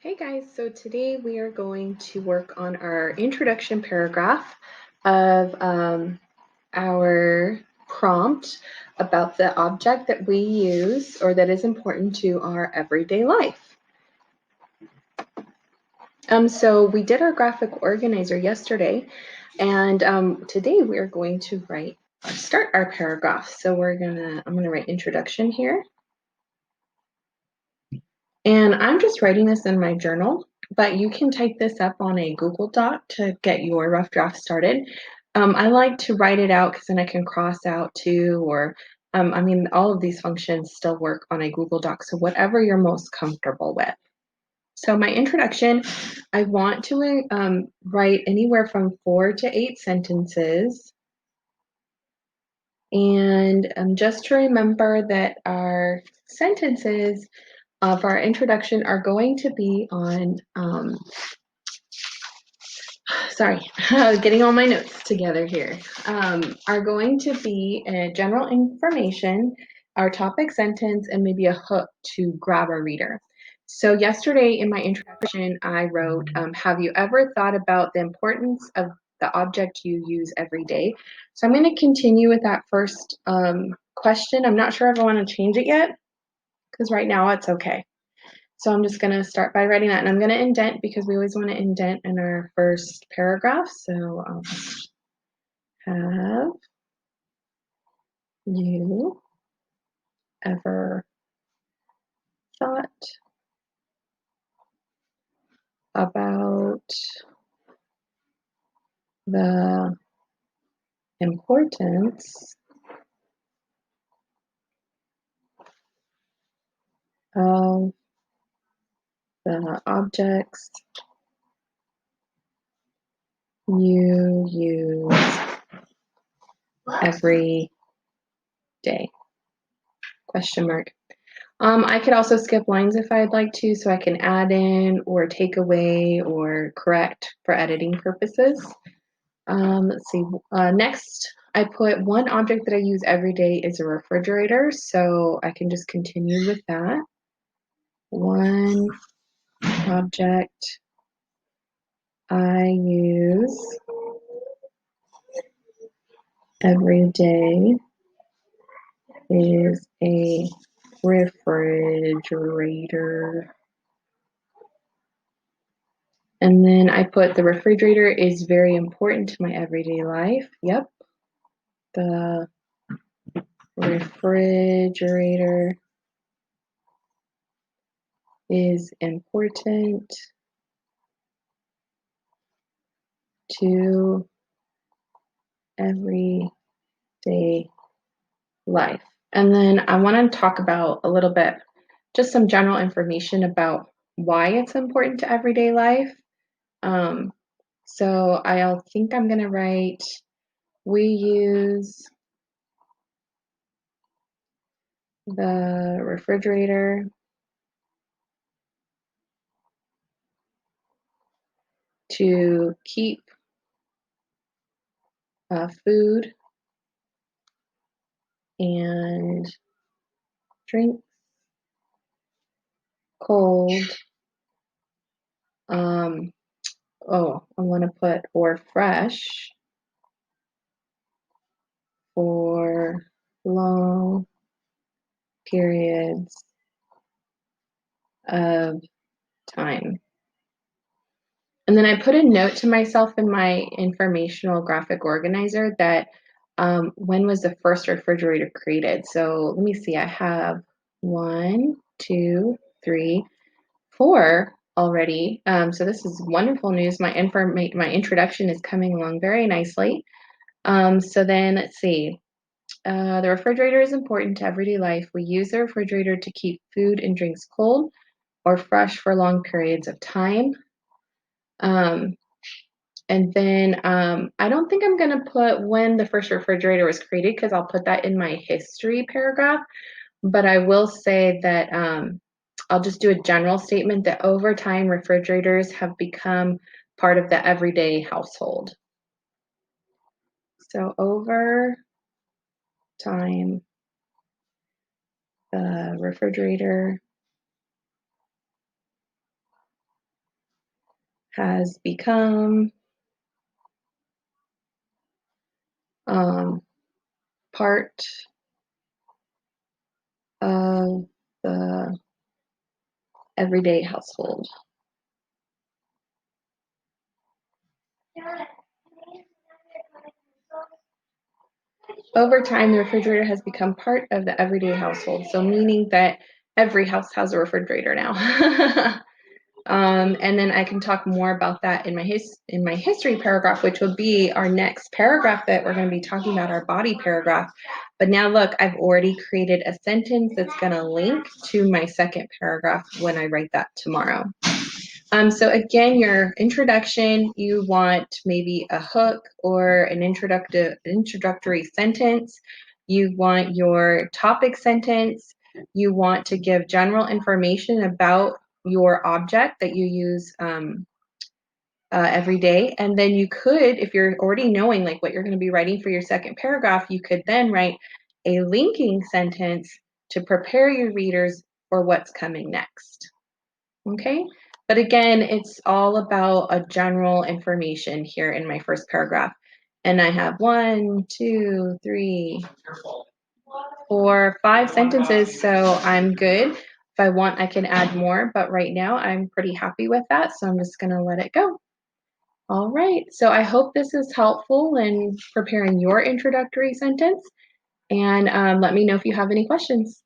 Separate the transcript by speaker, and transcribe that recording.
Speaker 1: Hey guys, so today we are going to work on our introduction paragraph of our prompt about the object that we use or that is important to our everyday life. So we did our graphic organizer yesterday, and today we are going to start our paragraph. So I'm gonna write introduction here. And I'm just writing this in my journal, but you can type this up on a Google Doc to get your rough draft started. I like to write it out because then I can cross out too, or all of these functions still work on a Google Doc, so whatever you're most comfortable with. So my introduction, I want to write anywhere from 4 to 8 sentences. And just to remember that our sentences of our introduction are going to be on, getting all my notes together here, are going to be general information, our topic sentence, and maybe a hook to grab a reader. So yesterday in my introduction, I wrote, have you ever thought about the importance of the object you use every day? So I'm going to continue with that first question. I'm not sure if I want to change it yet, because right now it's okay. So I'm just going to start by writing that, and I'm going to indent because we always want to indent in our first paragraph. So have you ever thought about the importance of the objects you use every day? Question mark. I could also skip lines if I'd like to, so I can add in or take away or correct for editing purposes. Let's see. Next, I put one object that I use every day is a refrigerator, so I can just continue with that. One object I use every day is a refrigerator. And then I put the refrigerator is very important to my everyday life. Yep. The refrigerator is important to everyday life. And then I want to talk about a little bit, just some general information about why it's important to everyday life. So I think I'm going to write, we use the refrigerator to keep food and drinks cold. I want to put or fresh for long periods of time. And then I put a note to myself in my informational graphic organizer that when was the first refrigerator created? So let me see, I have 1, 2, 3, 4 already. So this is wonderful news. My introduction is coming along very nicely. So then let's see. The refrigerator is important to everyday life. We use the refrigerator to keep food and drinks cold or fresh for long periods of time. And then I don't think I'm going to put when the first refrigerator was created because I'll put that in my history paragraph. But I will say that I'll just do a general statement that over time, refrigerators have become part of the everyday household. So over time, the refrigerator has become part of the everyday household. Over time, the refrigerator has become part of the everyday household, so meaning that every house has a refrigerator now. And then I can talk more about that in my history paragraph, which will be our next paragraph that we're going to be talking about, our body paragraph. But now look, I've already created a sentence that's going to link to my second paragraph when I write that tomorrow. So again, your introduction, you want maybe a hook or an introductory sentence. You want your topic sentence. You want to give general information about your object that you use every day. And then you could, if you're already knowing like what you're going to be writing for your second paragraph, you could then write a linking sentence to prepare your readers for what's coming next. Okay, but again, it's all about a general information here in my first paragraph. And I have 1, 2, 3, 4, 5 sentences, so I'm good. If I want, I can add more, but right now I'm pretty happy with that, so I'm just gonna let it go. All right, so I hope this is helpful in preparing your introductory sentence, and let me know if you have any questions.